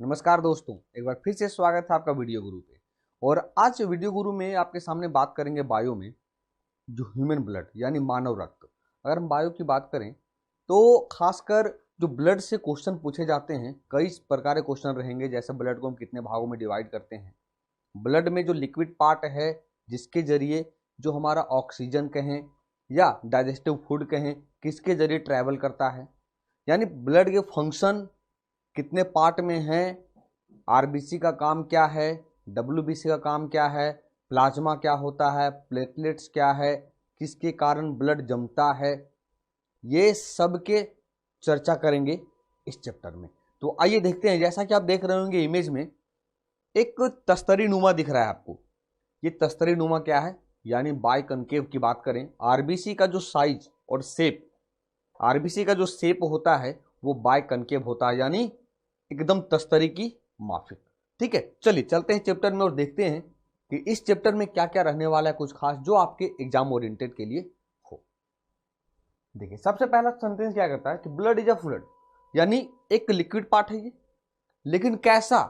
नमस्कार दोस्तों, एक बार फिर से स्वागत है आपका वीडियो गुरु पे। और आज वीडियो गुरु में आपके सामने बात करेंगे बायो में जो ह्यूमन ब्लड यानी मानव रक्त। अगर हम बायो की बात करें तो खासकर जो ब्लड से क्वेश्चन पूछे जाते हैं, कई प्रकार के क्वेश्चन रहेंगे। जैसे ब्लड को हम कितने भागों में डिवाइड करते हैं, ब्लड में जो लिक्विड पार्ट है जिसके जरिए जो हमारा ऑक्सीजन कहें या डाइजेस्टिव फूड कहें किसके जरिए ट्रैवल करता है, यानी ब्लड के फंक्शन कितने पार्ट में है, आरबीसी का काम क्या है, डब्ल्यूबीसी का काम क्या है, प्लाज्मा क्या होता है, प्लेटलेट्स क्या है, किसके कारण ब्लड जमता है, ये सब के चर्चा करेंगे इस चैप्टर में। तो आइए देखते हैं। जैसा कि आप देख रहे होंगे इमेज में एक तस्तरी नुमा दिख रहा है आपको। ये तस्तरी नुमा क्या है, यानी बाई कनकेव की बात करें, आरबीसी का जो साइज और शेप, आरबीसी का जो शेप होता है वो बाई कनकेव होता है, यानी एकदम तस्तरी की माफिक। ठीक है, चलिए चलते हैं चैप्टर में और देखते हैं कि इस चैप्टर में क्या क्या रहने वाला है कुछ खास जो आपके एग्जाम ओरिएंटेड के लिए हो। देखिए, सबसे पहला सेंटेंस क्या कहता है कि ब्लड इज अ फ्लूइड, यानी एक लिक्विड पार्ट है ये, लेकिन कैसा,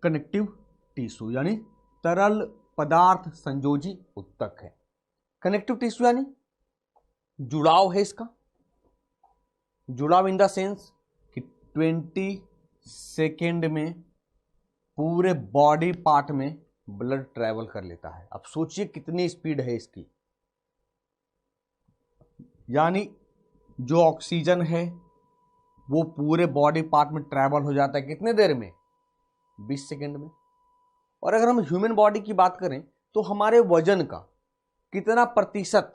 कनेक्टिव टिश्यू यानी तरल पदार्थ संयोजी उत्तक है। कनेक्टिव टिश्यू यानी जुड़ाव है इसका, जुड़ाव इन द सेंस कि 20 सेकेंड में पूरे बॉडी पार्ट में ब्लड ट्रैवल कर लेता है। अब सोचिए कितनी स्पीड है इसकी, यानी जो ऑक्सीजन है वो पूरे बॉडी पार्ट में ट्रैवल हो जाता है कितने देर में, 20 सेकेंड में। और अगर हम ह्यूमन बॉडी की बात करें तो हमारे वजन का कितना प्रतिशत,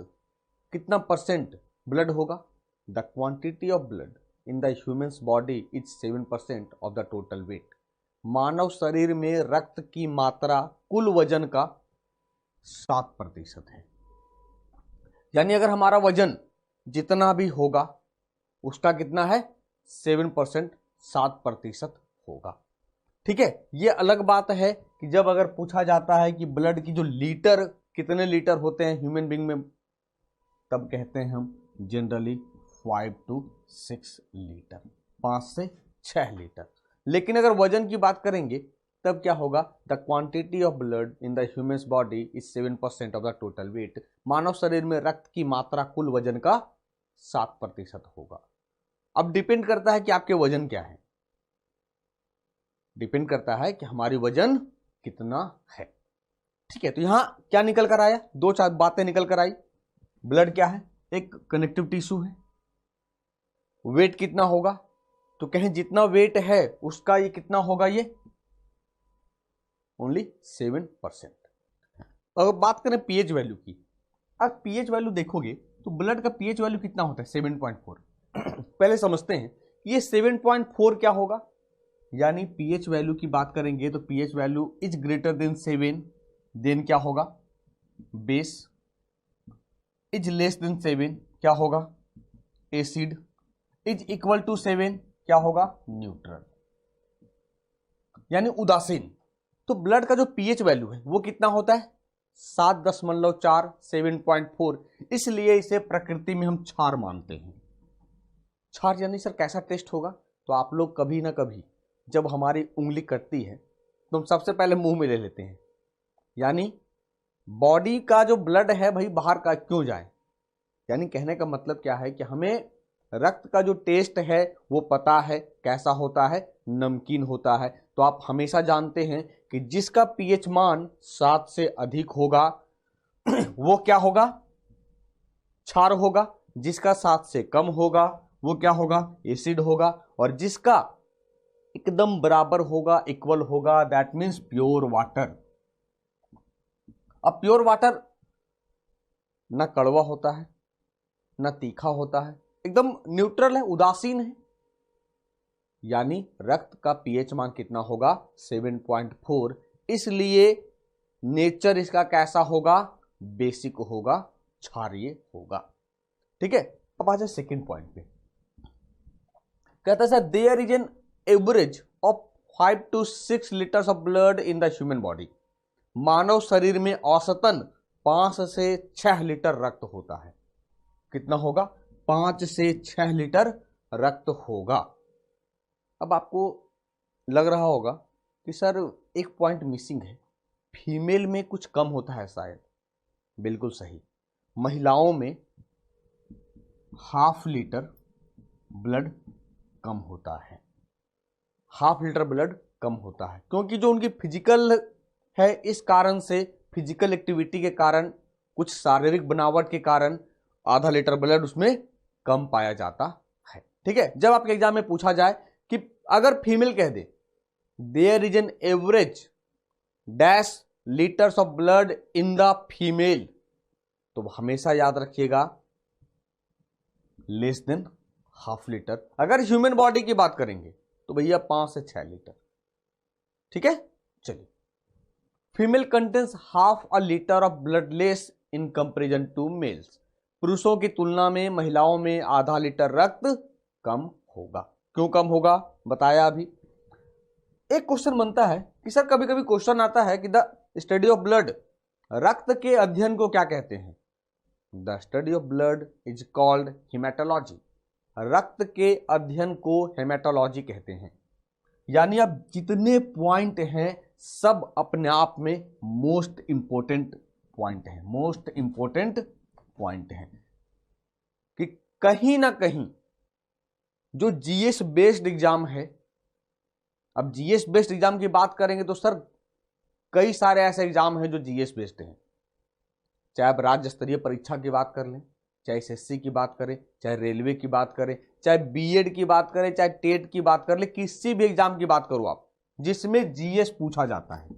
कितना परसेंट ब्लड होगा, the quantity of blood in the humans body is 7% of the total weight. मानव शरीर में रक्त की मात्रा कुल वजन का 7% है। यानी अगर हमारा वजन जितना भी होगा उसका कितना है, 7%, 7% होगा। ठीक है, ये अलग बात है कि जब अगर पूछा जाता है कि ब्लड की जो लीटर, कितने लीटर होते हैं ह्यूमन बीइंग में, तब कहते हैं हम जनरली 5 to 6 लीटर, 5 से 6 लीटर। लेकिन अगर वजन की बात करेंगे तब क्या होगा, the quantity of blood in the human body is 7% of the total weight. मानव शरीर में रक्त की मात्रा कुल वजन का 7% होगा। अब डिपेंड करता है कि आपके वजन क्या है, डिपेंड करता है कि हमारी वजन कितना है। ठीक है, तो यहां क्या निकल कर आया, दो चार बातें निकल कर आई। ब्लड क्या है, एक कनेक्टिव टिश्यू है। वेट कितना होगा, तो कहें जितना वेट है उसका ये कितना होगा, ये ओनली 7%। अगर बात करें पीएच वैल्यू की, अब पीएच वैल्यू देखोगे तो ब्लड का पीएच वैल्यू कितना होता है, 7.4। पहले समझते हैं ये 7.4 क्या होगा। यानी पीएच वैल्यू की बात करेंगे तो pH value is greater than 7, then क्या होगा, बेस, इज लेस देन 7 क्या होगा, एसिड, इज इक्वल टू 7 क्या होगा, न्यूट्रल, यानी उदासीन। तो ब्लड का जो पीएच वैल्यू है वो कितना होता है, 7.4, 7.4। इसलिए इसे प्रकृति में हम क्षार मानते हैं। क्षार यानी सर कैसा टेस्ट होगा, तो आप लोग कभी ना कभी जब हमारी उंगली कटती है तो हम सबसे पहले मुंह में ले लेते हैं। यानी बॉडी का जो ब्लड है भाई बाहर का क्यों जाए, यानी कहने का मतलब क्या है कि हमें रक्त का जो टेस्ट है वो पता है कैसा होता है, नमकीन होता है। तो आप हमेशा जानते हैं कि जिसका पीएच मान 7 से अधिक होगा वो क्या होगा, क्षार होगा। जिसका 7 से कम होगा वो क्या होगा, एसिड होगा। और जिसका एकदम बराबर होगा, इक्वल होगा, दैट मीन्स प्योर वाटर। अब प्योर वाटर ना कड़वा होता है ना तीखा होता है, एकदम न्यूट्रल है, उदासीन है। यानी रक्त का पीएच मान कितना होगा, 7.4। इसलिए नेचर इसका कैसा होगा, बेसिक होगा, क्षारीय होगा। ठीक है, अब आ जाए सेकेंड पॉइंट पे। कहता है sir there is an average of 5 to 6 litres of blood in the human body. मानव शरीर में औसतन 5 से 6 लीटर रक्त होता है। कितना होगा, 5 से 6 लीटर रक्त होगा। अब आपको लग रहा होगा कि सर एक पॉइंट मिसिंग है, फीमेल में कुछ कम होता है शायद। बिल्कुल सही, महिलाओं में ½ लीटर ब्लड कम होता है, ½ लीटर ब्लड कम होता है, क्योंकि जो उनकी फिजिकल है, इस कारण से, फिजिकल एक्टिविटी के कारण, कुछ शारीरिक बनावट के कारण ½ लीटर ब्लड उसमें कम पाया जाता है। ठीक है, जब आपके एग्जाम में पूछा जाए कि अगर फीमेल कह दे there is an average dash litres of blood in the female, तो हमेशा याद रखिएगा लेस देन ½ लीटर। अगर ह्यूमन बॉडी की बात करेंगे तो भैया 5 से 6 लीटर। ठीक है, चलिए, female contains ½ a litre of blood less in comparison to males, पुरुषों की तुलना में महिलाओं में ½ लीटर रक्त कम होगा। क्यों कम होगा बताया अभी। एक क्वेश्चन बनता है कि सर कभी कभी क्वेश्चन आता है कि द स्टडी ऑफ ब्लड, रक्त के अध्ययन को क्या कहते हैं? The study of blood is called haematology, रक्त के अध्ययन को हेमेटोलॉजी कहते हैं। यानी अब जितने पॉइंट हैं सब अपने आप में मोस्ट इंपोर्टेंट पॉइंट है, मोस्ट इंपोर्टेंट पॉइंट है कि कहीं ना कहीं जो जीएस बेस्ड एग्जाम है, अब जीएस बेस्ड एग्जाम की बात करेंगे तो सर कई सारे ऐसे एग्जाम हैं जो जीएस बेस्ड हैं, चाहे आप राज्य स्तरीय परीक्षा की बात कर लें, चाहे एसएससी की बात करें, चाहे रेलवे की बात करें, चाहे बीएड की बात करें, चाहे टेट की बात कर ले, किसी भी एग्जाम की बात करो आप जिसमें जीएस पूछा जाता है,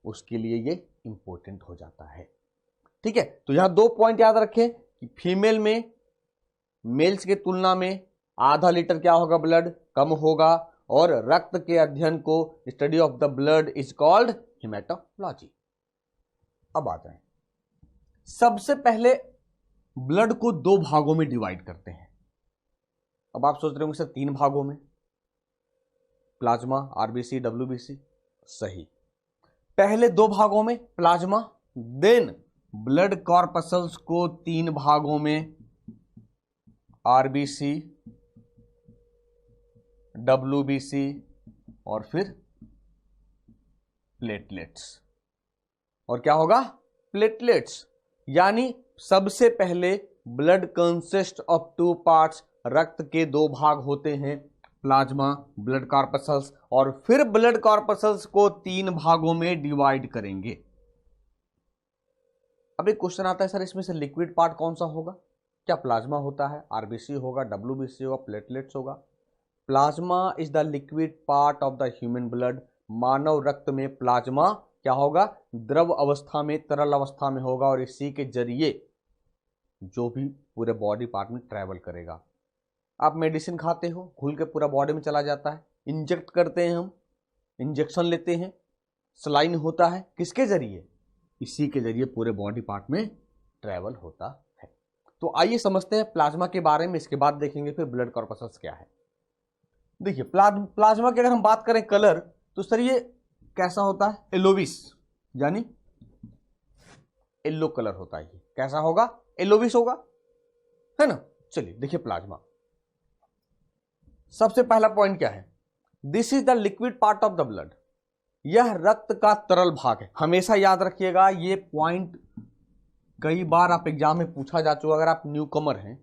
उसके लिए ये इंपॉर्टेंट हो जाता है। ठीक है, तो यहां 2 पॉइंट याद रखें कि फीमेल में मेल्स की तुलना में ½ लीटर क्या होगा, ब्लड कम होगा, और रक्त के अध्ययन को study of the blood is called haematology. अब आ जाए, सबसे पहले ब्लड को 2 भागों में डिवाइड करते हैं। अब आप सोच रहे होंगे सर 3 भागों में, प्लाज्मा, आरबीसी, डब्ल्यूबीसी। सही, पहले 2 भागों में प्लाज्मा, देन ब्लड कॉर्पसल्स को 3 भागों में, आरबीसी, डब्ल्यूबीसी और फिर प्लेटलेट्स। और क्या होगा, प्लेटलेट्स। यानी सबसे पहले ब्लड कंसिस्ट ऑफ 2 पार्ट्स, रक्त के 2 भाग होते हैं, प्लाज्मा, ब्लड कॉर्पसल्स, और फिर ब्लड कॉर्पसल्स को 3 भागों में डिवाइड करेंगे। अब एक क्वेश्चन आता है सर इसमें से लिक्विड पार्ट कौन सा होगा? क्या प्लाज्मा होता है, आरबीसी होगा, डब्ल्यूबीसी होगा, प्लेटलेट्स होगा? Plasma is the liquid part of the human blood. मानव रक्त में प्लाज्मा क्या होगा, द्रव अवस्था में, तरल अवस्था में होगा, और इसी के जरिए जो भी पूरे बॉडी पार्ट में ट्रैवल करेगा। आप मेडिसिन खाते हो, घुल के पूरा बॉडी में चला जाता है, इंजेक्ट करते हैं हम, इंजेक्शन लेते हैं, सलाइन होता है, किसके जरिए? इसी के जरिए पूरे बॉडी पार्ट में ट्रैवल होता है। तो आइए समझते हैं प्लाज्मा के बारे में, इसके बाद देखेंगे फिर ब्लड कॉर्पसल्स क्या है। देखिए प्लाज्मा की अगर हम बात करें कलर, तो सर ये कैसा होता है, येलोविश, यानी येलो कलर होता है। ये कैसा होगा, येलोविश होगा, है ना। चलिए देखिए प्लाज्मा, सबसे पहला पॉइंट क्या है, this is the liquid part of the blood. यह रक्त का तरल भाग है। हमेशा याद रखिएगा ये पॉइंट, कई बार आप एग्जाम में पूछा जा चुका। अगर आप न्यू कमर हैं,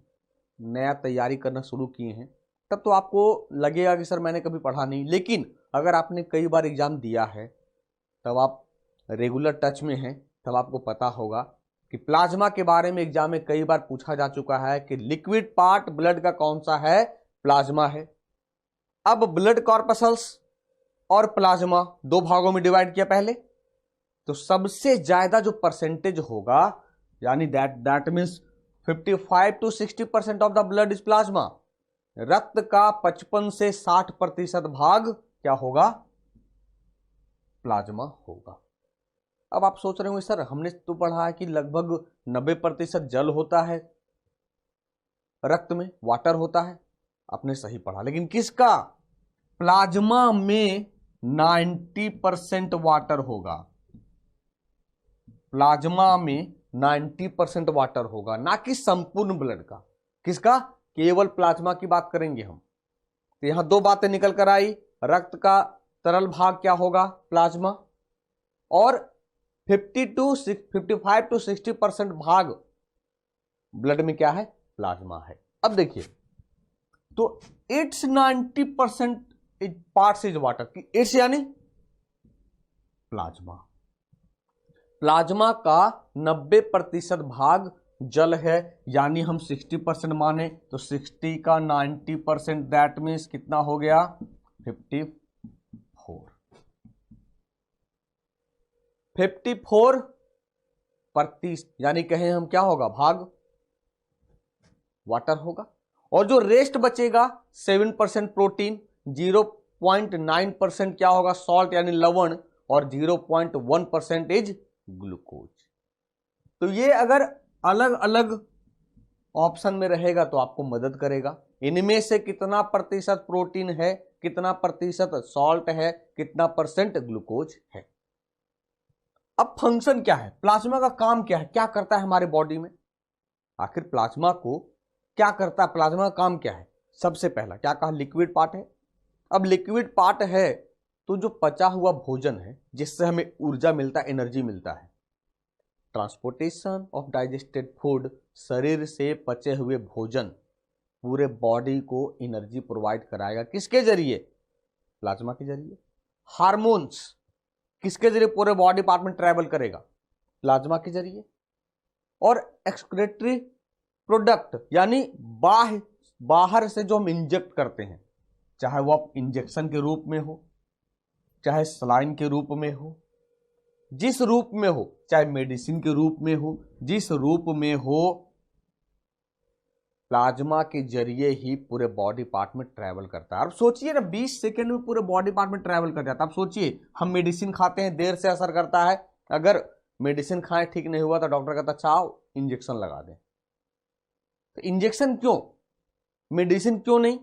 नया तैयारी करना शुरू किए हैं, तब तो आपको लगेगा कि सर मैंने कभी पढ़ा नहीं, लेकिन अगर आपने कई बार एग्जाम दिया है, तब आप रेगुलर टच में हैं, तब आपको पता होगा कि प्लाज्मा के बारे में एग्जाम में कई बार पूछा जा चुका है कि लिक्विड पार्ट ब्लड का कौन सा है, प्लाज्मा है। अब ब्लड कॉर्पसल्स और प्लाज्मा 2 भागों में डिवाइड किया पहले, तो सबसे ज्यादा जो परसेंटेज होगा, यानी that means 55 to 60% of the blood is plasma. रक्त का 55 से 60% भाग क्या होगा, प्लाज्मा होगा। अब आप सोच रहे होंगे सर हमने तो पढ़ा है कि लगभग 90% जल होता है रक्त में, वाटर होता है। आपने सही पढ़ा, लेकिन किसका, प्लाज्मा में 90% वाटर होगा। प्लाज्मा में 90% वाटर होगा, ना कि संपूर्ण ब्लड का। किसका, केवल प्लाज्मा की बात करेंगे हम। तो यहां दो बातें निकल कर आई, रक्त का तरल भाग क्या होगा, प्लाज्मा, और 55 to 60% भाग ब्लड में क्या है, प्लाज्मा है। अब देखिए, तो इट्स 90% पार्ट्स इज वाटर की, इट्स यानी प्लाज्मा, प्लाज्मा का 90% भाग जल है, यानी हम 60% माने तो 60 का 90% दैट मीन्स कितना हो गया, 54 यानी कहें हम क्या होगा, भाग वाटर होगा। और जो रेस्ट बचेगा 7% प्रोटीन, 0.9% क्या होगा, सॉल्ट यानी लवण, और 0.1% इज ग्लूकोज। तो ये अगर अलग अलग ऑप्शन में रहेगा तो आपको मदद करेगा, इनमें से कितना प्रतिशत प्रोटीन है, कितना प्रतिशत सॉल्ट है, कितना परसेंट ग्लूकोज है। अब फंक्शन क्या है, प्लाज्मा का काम क्या है, क्या करता है हमारे बॉडी में, आखिर प्लाज्मा को क्या करता है, प्लाज्मा का काम क्या है। सबसे पहला क्या कहा, लिक्विड पार्ट है। अब लिक्विड पार्ट है तो जो पचा हुआ भोजन है जिससे हमें ऊर्जा मिलता है, एनर्जी मिलता है, ट्रांसपोर्टेशन ऑफ डाइजेस्टेड फूड, शरीर से पचे हुए भोजन पूरे बॉडी को एनर्जी प्रोवाइड कराएगा, किसके जरिए, प्लाज्मा के जरिए। हार्मोन्स किसके जरिए पूरे बॉडी पार्ट में ट्रैवल करेगा, प्लाज्मा के जरिए। और एक्सक्रीटरी प्रोडक्ट यानी बाहर से जो हम इंजेक्ट करते हैं, चाहे वो आप इंजेक्शन के रूप में हो, चाहे सलाइन के रूप में हो, जिस रूप में हो, चाहे मेडिसिन के रूप में हो, जिस रूप में हो, प्लाज्मा के जरिए ही पूरे बॉडी पार्ट में ट्रैवल करता है। अब सोचिए ना, 20 सेकेंड में पूरे बॉडी पार्ट में ट्रैवल कर जाता है। अब सोचिए, हम मेडिसिन खाते हैं, देर से असर करता है, अगर मेडिसिन खाएं ठीक नहीं हुआ तो डॉक्टर कहता चाओ इंजेक्शन लगा दें। तो इंजेक्शन क्यों, मेडिसिन क्यों नहीं,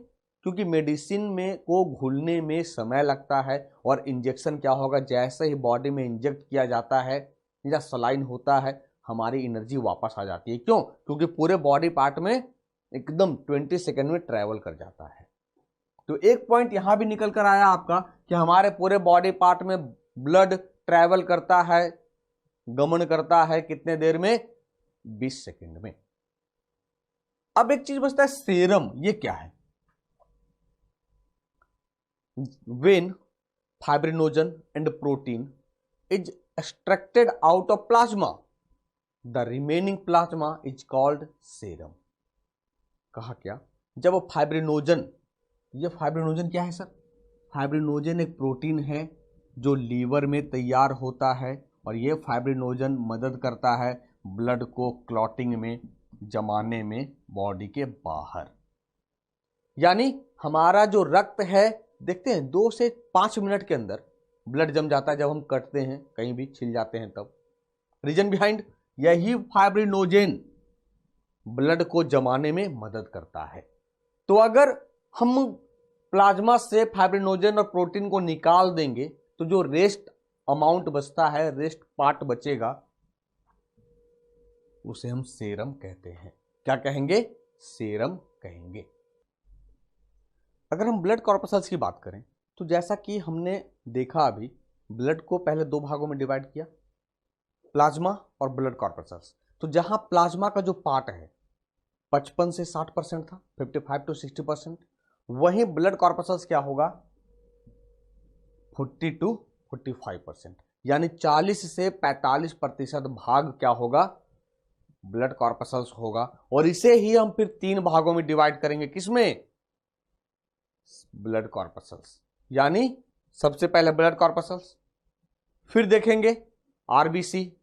क्योंकि मेडिसिन में को घुलने में समय लगता है, और इंजेक्शन क्या होगा, जैसे ही बॉडी में इंजेक्ट किया जाता है या सलाइन होता है, हमारी एनर्जी वापस आ जाती है। क्यों, क्योंकि पूरे बॉडी पार्ट में एकदम 20 सेकेंड में ट्रैवल कर जाता है। तो एक पॉइंट यहां भी निकल कर आया आपका कि हमारे पूरे बॉडी पार्ट में ब्लड ट्रैवल करता है, गमन करता है, कितने देर में, 20 सेकेंड में। अब एक चीज बचता है, सीरम, ये क्या है, when fibrinogen and protein is extracted out of plasma, the remaining plasma is called serum। कहा क्या, जब फाइब्रिनोजन, ये फाइब्रिनोजन क्या है सर, फाइब्रिनोजन एक प्रोटीन है जो लीवर में तैयार होता है, और ये फाइब्रिनोजन मदद करता है ब्लड को क्लॉटिंग में, जमाने में बॉडी के बाहर। यानी हमारा जो रक्त है, देखते हैं 2 से 5 मिनट के अंदर ब्लड जम जाता है, जब हम कटते हैं, कहीं भी छिल जाते हैं तब। रीजन बिहाइंड, यही फाइब्रिनोजेन ब्लड को जमाने में मदद करता है। तो अगर हम प्लाज्मा से फाइब्रिनोजेन और प्रोटीन को निकाल देंगे तो जो रेस्ट अमाउंट बचता है, रेस्ट पार्ट बचेगा, उसे हम सेरम कहते हैं। क्या कहेंगे, सेरम कहेंगे। अगर हम ब्लड कॉर्पसल्स की बात करें तो जैसा कि हमने देखा अभी, ब्लड को पहले 2 भागों में डिवाइड किया, प्लाज्मा और ब्लड कॉर्पसल्स। तो जहां प्लाज्मा का जो पार्ट है 55 से 60% था, 55 to 60%, वहीं ब्लड कॉर्पसल्स क्या होगा, 40 to 45%, यानी 40 से 45% भाग क्या होगा, ब्लड कॉर्पसल्स होगा। और इसे ही हम फिर 3 भागों में डिवाइड करेंगे, किसमें, ब्लड कॉर्पसल्स। यानी सबसे पहले ब्लड कॉर्पसल्स, फिर देखेंगे आरबीसी,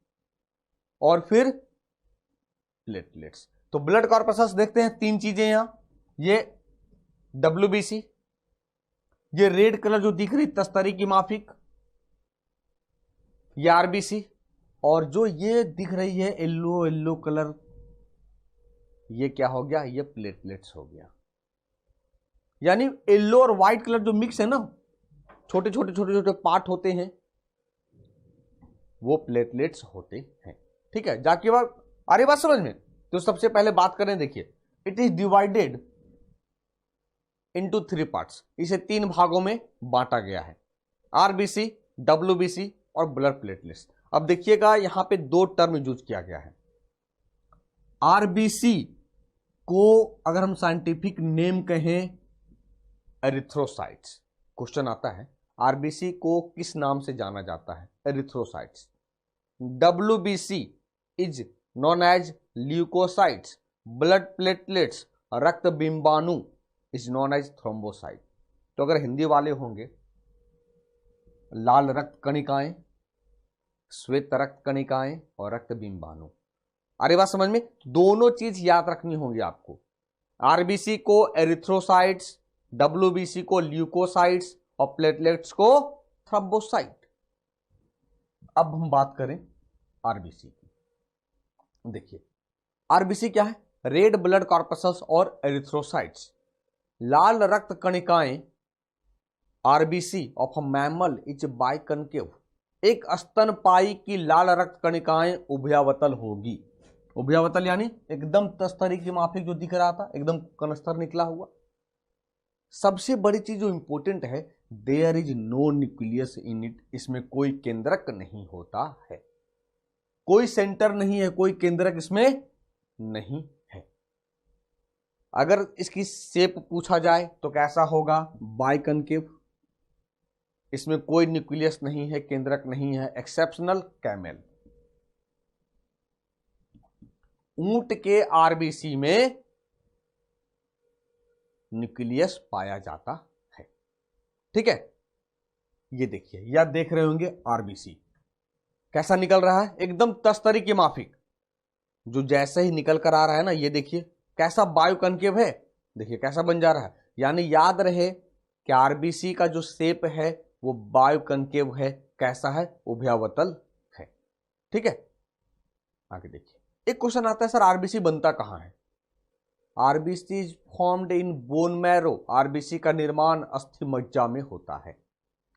और फिर प्लेटलेट्स। तो ब्लड कॉर्पसल्स देखते हैं 3 चीजें यहां, ये डब्ल्यूबीसी, ये रेड कलर जो दिख रही तस्तरी की माफिक, ये आरबीसी, और जो ये दिख रही है येलो येलो कलर, ये क्या हो गया, ये प्लेटलेट्स हो गया। यानी येलो और व्हाइट कलर जो मिक्स है ना, छोटे छोटे छोटे छोटे पार्ट होते हैं, वो प्लेटलेट्स होते हैं। ठीक है, जाके बात आ रही बात समझ में। तो सबसे पहले बात करें, देखिए, it is divided into 3 parts, इसे 3 भागों में बांटा गया है, आरबीसी, डब्ल्यूबीसी और ब्लड प्लेटलेट्स। अब देखिएगा यहां पे 2 टर्म यूज किया गया है। आरबीसी को अगर हम साइंटिफिक नेम कहें एरिथ्रोसाइट्स, क्वेश्चन आता है आरबीसी को किस नाम से जाना जाता है, erythrocytes. WBC is known as leucocytes, blood platelets रक्त बिंबाणु इज नॉन एज थ्रोम्बोसाइट। तो अगर हिंदी वाले होंगे लाल रक्त कणिकाएं, श्वेत रक्त कणिकाएं और रक्त बिंबाणु। अरे बात समझ में, दोनों चीज याद रखनी होंगी आपको। आरबीसी को एरिथ्रोसाइट्स, डब्ल्यूबीसी को ल्यूकोसाइट्स और प्लेटलेट्स को थ्रोम्बोसाइट। अब हम बात करें आरबीसी की। देखिए आरबीसी क्या है, रेड ब्लड कॉर्पसल्स और एरिथ्रोसाइट्स। लाल रक्त कणिकाएं RBC of a mammal is biconcave. एक स्तनपायी की लाल रक्त कणिकाएं उभयावतल होगी। उभयावतल यानी एकदम तस्तरी की माफिक जो दिख रहा था, एकदम कनस्तर निकला हुआ। सबसे बड़ी चीज जो इंपॉर्टेंट है, there is no nucleus in it, इसमें कोई केंद्रक नहीं होता है, कोई सेंटर नहीं है, कोई केंद्रक इसमें नहीं है। अगर इसकी शेप पूछा जाए तो कैसा होगा, बाइकनकेव। इसमें कोई न्यूक्लियस नहीं है, केंद्रक नहीं है, एक्सेप्शनल कैमेल। ऊंट के आरबीसी में न्यूक्लियस पाया जाता है। ठीक है, ये देखिए, या देख रहे होंगे आरबीसी कैसा निकल रहा है, एकदम तस्तरी की माफिक, जो जैसे ही निकल कर आ रहा है ना, ये देखिए कैसा बायोकनकेव है, देखिए कैसा बन जा रहा है। यानी याद रहे कि आरबीसी का जो शेप है वो बायोकनकेव है, कैसा है, उभयावतल है। ठीक है, आगे देखिए एक क्वेश्चन आता है, सर आरबीसी बनता कहां है। RBC is formed in bone marrow. RBC का निर्माण अस्थि मज्जा में होता है।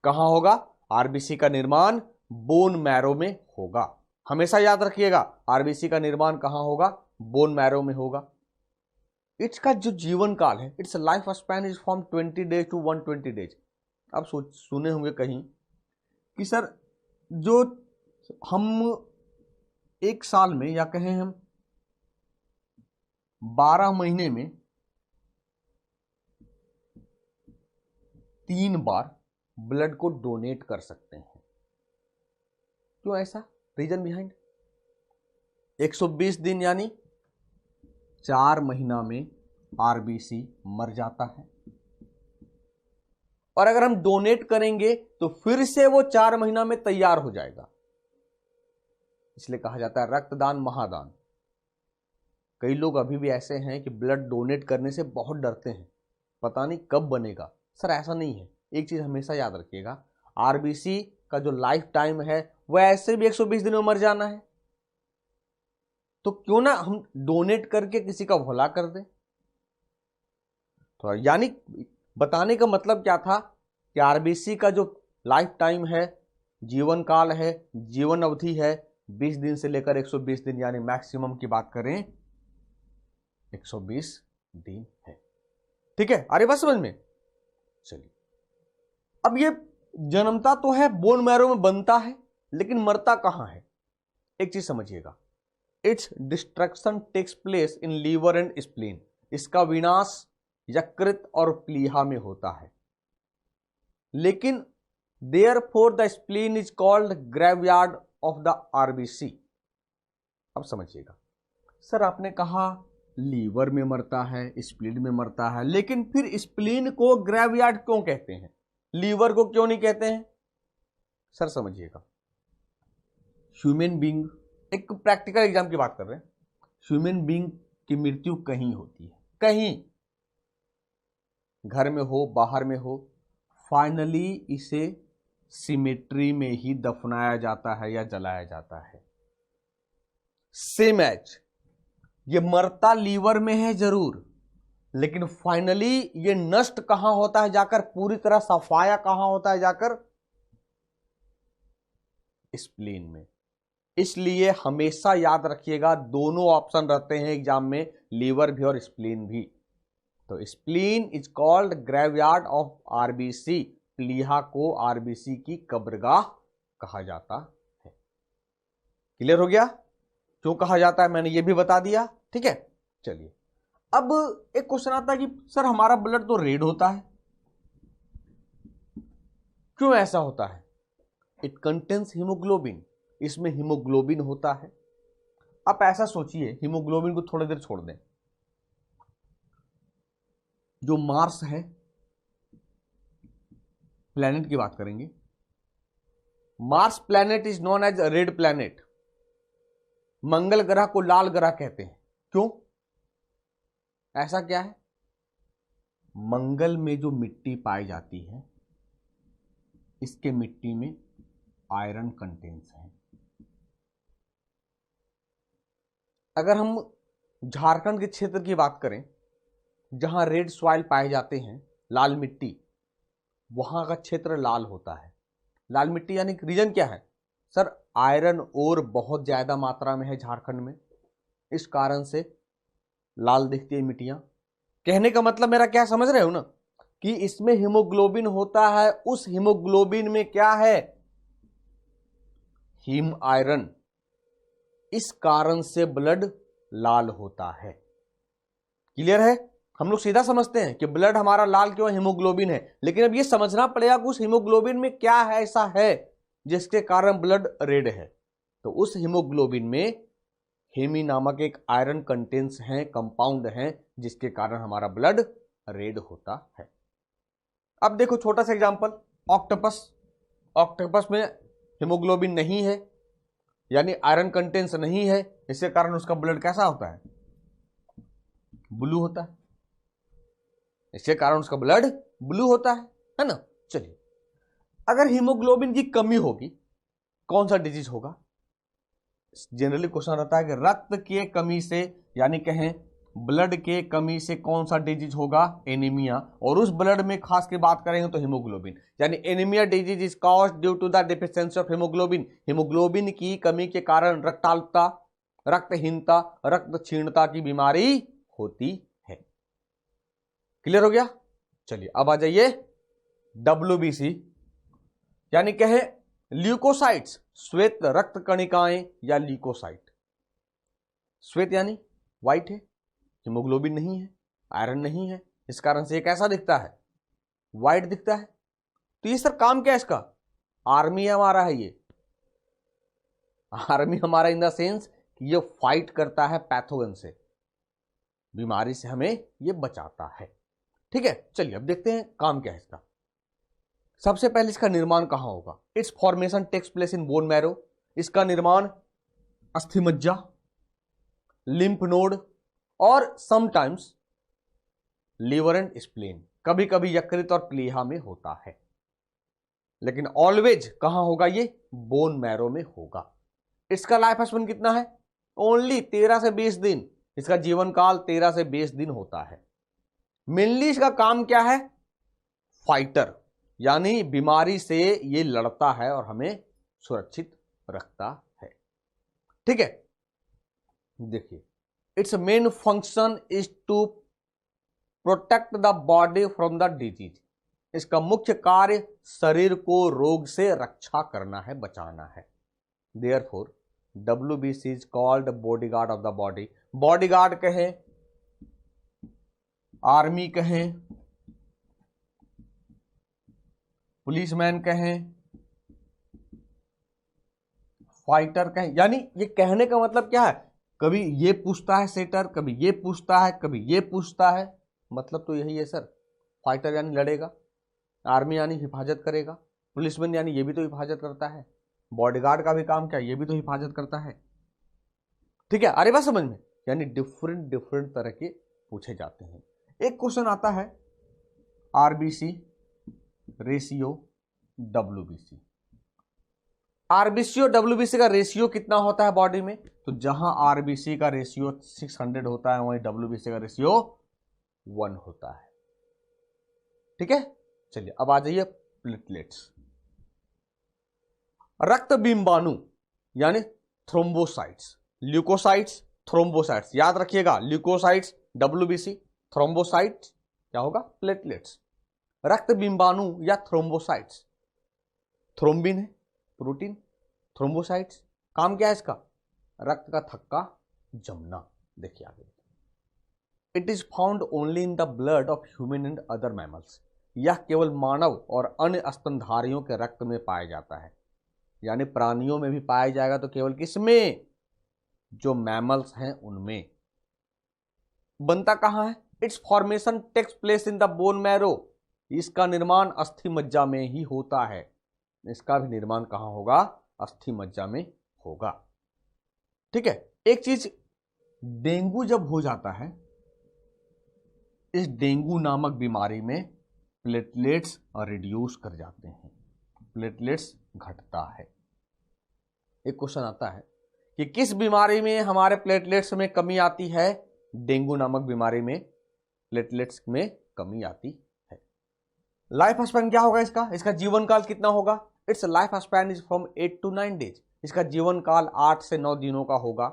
कहां होगा, आरबीसी का निर्माण बोन मैरो में होगा। हमेशा याद रखिएगा आरबीसी का निर्माण कहां होगा, बोन मैरो में होगा। इसका जो जीवन काल है, its life span is from 20 days to 120 days. आप सुने होंगे कहीं कि सर जो हम एक साल में या कहें हम 12 महीने में 3 बार ब्लड को डोनेट कर सकते हैं। क्यों ऐसा, रीजन बिहाइंड, 120 दिन यानी 4 महीना में आरबीसी मर जाता है, और अगर हम डोनेट करेंगे तो फिर से वो 4 महीना में तैयार हो जाएगा। इसलिए कहा जाता है रक्तदान महादान। कई लोग अभी भी ऐसे हैं कि ब्लड डोनेट करने से बहुत डरते हैं, पता नहीं कब बनेगा। सर ऐसा नहीं है, एक चीज हमेशा याद रखिएगा, आरबीसी का जो लाइफ टाइम है वह ऐसे भी 120 दिन में मर जाना है, तो क्यों ना हम डोनेट करके किसी का भला कर दें। तो यानी बताने का मतलब क्या था कि आरबीसी का जो लाइफ टाइम है, जीवन काल है, जीवन अवधि है 20 दिन से लेकर 120 दिन, यानी मैक्सिमम की बात करें 120 दिन है। ठीक है, अरे बस समझ में। चलिए अब ये जन्मता तो है, बोन मैरो में बनता है, लेकिन मरता कहां है। एक चीज समझिएगा, its destruction takes place in liver and spleen. इसका विनाश यकृत और प्लीहा में होता है, लेकिन therefore the spleen is called graveyard of the RBC. अब समझिएगा, सर आपने कहा लीवर में मरता है, स्प्लीन में मरता है, लेकिन फिर स्प्लीन को ग्रेवयार्ड क्यों कहते हैं, लीवर को क्यों नहीं कहते हैं। सर समझिएगा, ह्यूमन बीइंग, एक प्रैक्टिकल एग्जाम की बात कर रहे हैं, ह्यूमन बीइंग की मृत्यु कहीं होती है, कहीं, घर में हो बाहर में हो, फाइनली इसे सिमेट्री में ही दफनाया जाता है या जलाया जाता है। सेम एज ये मरता लीवर में है जरूर, लेकिन फाइनली ये नष्ट कहां होता है जाकर, पूरी तरह सफाया कहां होता है जाकर, स्प्लीन में। इसलिए हमेशा याद रखिएगा दोनों ऑप्शन रहते हैं एग्जाम में, लीवर भी और स्प्लीन भी। तो spleen is called graveyard of RBC, प्लीहा को आरबीसी की कब्रगाह कहा जाता है। क्लियर हो गया? क्यों कहा जाता है मैंने ये भी बता दिया। ठीक है, चलिए अब एक क्वेश्चन आता है कि सर हमारा ब्लड तो रेड होता है, क्यों ऐसा होता है? इट कंटेन्स हीमोग्लोबिन, इसमें हीमोग्लोबिन होता है। आप ऐसा सोचिए, हीमोग्लोबिन को थोड़ी देर छोड़ दें, जो मार्स है, प्लैनेट की बात करेंगे, Mars planet is known as red planet. मंगल ग्रह को लाल ग्रह कहते हैं, क्यों? ऐसा क्या है? मंगल में जो मिट्टी पाई जाती है, इसके मिट्टी में आयरन कंटेंट्स है। अगर हम झारखंड के क्षेत्र की बात करें, जहां रेड सॉइल पाए जाते हैं, लाल मिट्टी, वहां का क्षेत्र लाल होता है। लाल मिट्टी यानी रीजन क्या है? सर आयरन और बहुत ज्यादा मात्रा में है झारखंड में, इस कारण से लाल दिखती है मिट्टियां। कहने का मतलब मेरा क्या समझ रहे हो ना, कि इसमें हीमोग्लोबिन होता है, उस हीमोग्लोबिन में क्या है? हीम आयरन, इस कारण से ब्लड लाल होता है। क्लियर है? हम लोग सीधा समझते हैं कि ब्लड हमारा लाल क्यों, हीमोग्लोबिन है, लेकिन अब ये समझना पड़ेगा कि उस हीमोग्लोबिन में क्या है ऐसा है जिसके कारण ब्लड रेड है। तो उस हीमोग्लोबिन में हेमी नामक एक आयरन कंटेंट्स है, कंपाउंड है, जिसके कारण हमारा ब्लड रेड होता है। अब देखो छोटा सा एग्जांपल, ऑक्टोपस। ऑक्टोपस में हीमोग्लोबिन नहीं है, यानी आयरन कंटेंट्स नहीं है, इसके कारण उसका ब्लड कैसा होता है? ब्लू होता है। इसके कारण उसका ब्लड ब्लू होता है ना। चलिए, अगर हीमोग्लोबिन की कमी होगी, कौन सा डिजीज होगा? जनरली क्वेश्चन रहता है कि रक्त के कमी से, यानी कहें ब्लड के कमी से कौन सा डिजीज होगा? एनीमिया। और उस ब्लड में खास के बात करेंगे तो हीमोग्लोबिन, यानी anaemia disease is caused due to the deficiency of haemoglobin. Haemoglobin की कमी के कारण रक्ताल्पता, रक्तहीनता, रक्त क्षीणता की बीमारी होती है। क्लियर हो गया? चलिए अब आ जाइए WBC, यानी कहे ल्यूकोसाइट्स, श्वेत रक्त कणिकाएं या ल्यूकोसाइट। श्वेत यानी व्हाइट है, हीमोग्लोबिन नहीं है, आयरन नहीं है, इस कारण से ये कैसा दिखता है? व्हाइट दिखता है। तो ये सर काम क्या है इसका? आर्मी हमारा है ये। आर्मी हमारा इन द सेंस कि ये फाइट करता है पैथोजन से, बीमारी से हमें ये बचाता है। ठीक है, चलिए अब देखते हैं काम क्या है इसका। सबसे पहले इसका निर्माण कहां होगा? Its formation takes place in bone marrow. इसका निर्माण अस्थिमज्जा, लिम्फ नोड और समटाइम्स लीवर एंड स्प्लीन, कभी कभी यकृत और प्लीहा में होता है, लेकिन ऑलवेज कहां होगा? ये बोन मैरो में होगा। इसका लाइफ स्पैन कितना है? ओनली 13 से 20 दिन। इसका जीवन काल 13 से 20 दिन होता है। मेनली इसका काम क्या है? फाइटर, यानी बीमारी से ये लड़ता है और हमें सुरक्षित रखता है। ठीक है, देखिए its main function is to protect the body from the disease. इसका मुख्य कार्य शरीर को रोग से रक्षा करना है, बचाना है। Therefore WBC is called bodyguard of the body. Bodyguard कहें, आर्मी कहें, पुलिसमैन कहें, फाइटर कहें, यानी ये कहने का मतलब क्या है? कभी ये पूछता है सेटर, कभी ये पूछता है, कभी ये पूछता है, मतलब तो यही है सर। फाइटर यानी लड़ेगा, आर्मी यानी हिफाजत करेगा, पुलिसमैन यानी ये भी तो हिफाजत करता है, बॉडीगार्ड का भी काम क्या है? ये भी तो हिफाजत करता है। ठीक है, अरे बात समझ में? यानी डिफरेंट डिफरेंट तरह के पूछे जाते हैं। एक क्वेश्चन आता है RBC रेशियो WBC। RBC और WBC का रेशियो कितना होता है बॉडी में? तो जहां RBC का रेशियो 600 होता है, वहीं WBC का रेशियो 1 होता है। ठीक है, चलिए अब आ जाइए प्लेटलेट्स। रक्त बिंबाणु यानी थ्रोम्बोसाइट्स, ल्यूकोसाइट्स, थ्रोम्बोसाइट्स, याद रखिएगा, ल्यूकोसाइट्स WBC, थ्रोम्बोसाइट्स क्या होगा? प्लेटलेट्स। रक्त बिंबाणु या थ्रोम्बोसाइट्स, थ्रोम्बिन है प्रोटीन, थ्रोम्बोसाइट्स काम क्या है इसका? रक्त का थक्का जमना। देखिए आगे, it is found only in the blood of human and other mammals. यह केवल मानव और अन्य स्तनधारियों के रक्त में पाया जाता है, यानी प्राणियों में भी पाया जाएगा तो केवल किसमें? जो मैमल्स हैं उनमें। बनता कहां है? Its formation takes place in the bone marrow. इसका निर्माण अस्थि मज्जा में ही होता है। इसका भी निर्माण कहां होगा? अस्थि मज्जा में होगा। ठीक है। एक चीज, डेंगू जब हो जाता है, इस डेंगू नामक बीमारी में प्लेटलेट्स रिड्यूस कर जाते हैं, प्लेटलेट्स घटता है। एक क्वेश्चन आता है कि किस बीमारी में हमारे प्लेटलेट्स में कमी आती है? डेंगू नामक बीमारी में प्लेटलेट्स में कमी आती है। लाइफ स्पैन क्या होगा इसका? इसका जीवन काल कितना होगा? It's life span is from 8 to 9 days। इसका जीवन काल 8 से 9 दिनों का होगा।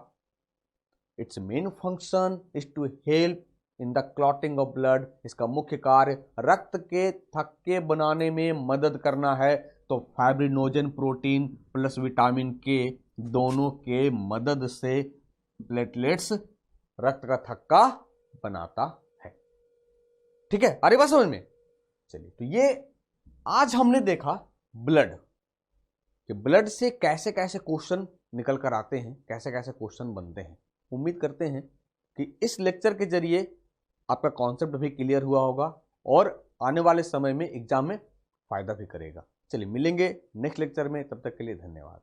Its main function is to help in the clotting of blood. इसका मुख्य कार्य रक्त के थक्के बनाने में मदद करना है। तो फाइब्रिनोजन प्रोटीन प्लस विटामिन के दोनों के मदद से प्लेटलेट्स रक्त का थक्का बनाता है। ठीक है, अरे बात समझ में? चलिए, तो ये आज हमने देखा ब्लड, कि ब्लड से कैसे कैसे क्वेश्चन निकल कर आते हैं, कैसे कैसे क्वेश्चन बनते हैं। उम्मीद करते हैं कि इस लेक्चर के जरिए आपका कॉन्सेप्ट भी क्लियर हुआ होगा और आने वाले समय में एग्जाम में फायदा भी करेगा। चलिए मिलेंगे नेक्स्ट लेक्चर में, तब तक के लिए धन्यवाद।